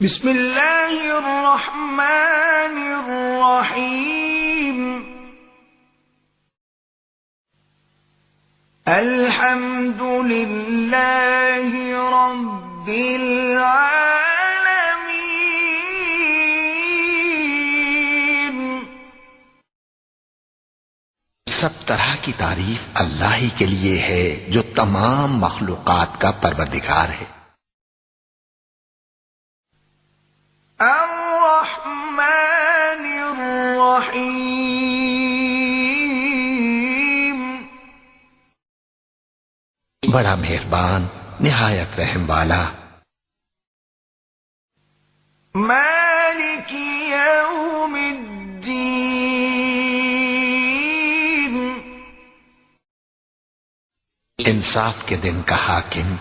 بسم اللہ الرحمن الرحیم الحمد للہ رب العالمین۔ سب طرح کی تعریف اللہ ہی کے لیے ہے جو تمام مخلوقات کا پروردگار ہے۔ الرحمن الرحیم، بڑا مہربان نہایت رحم والا۔ مالک یوم الدین، انصاف کے دن کا حاکم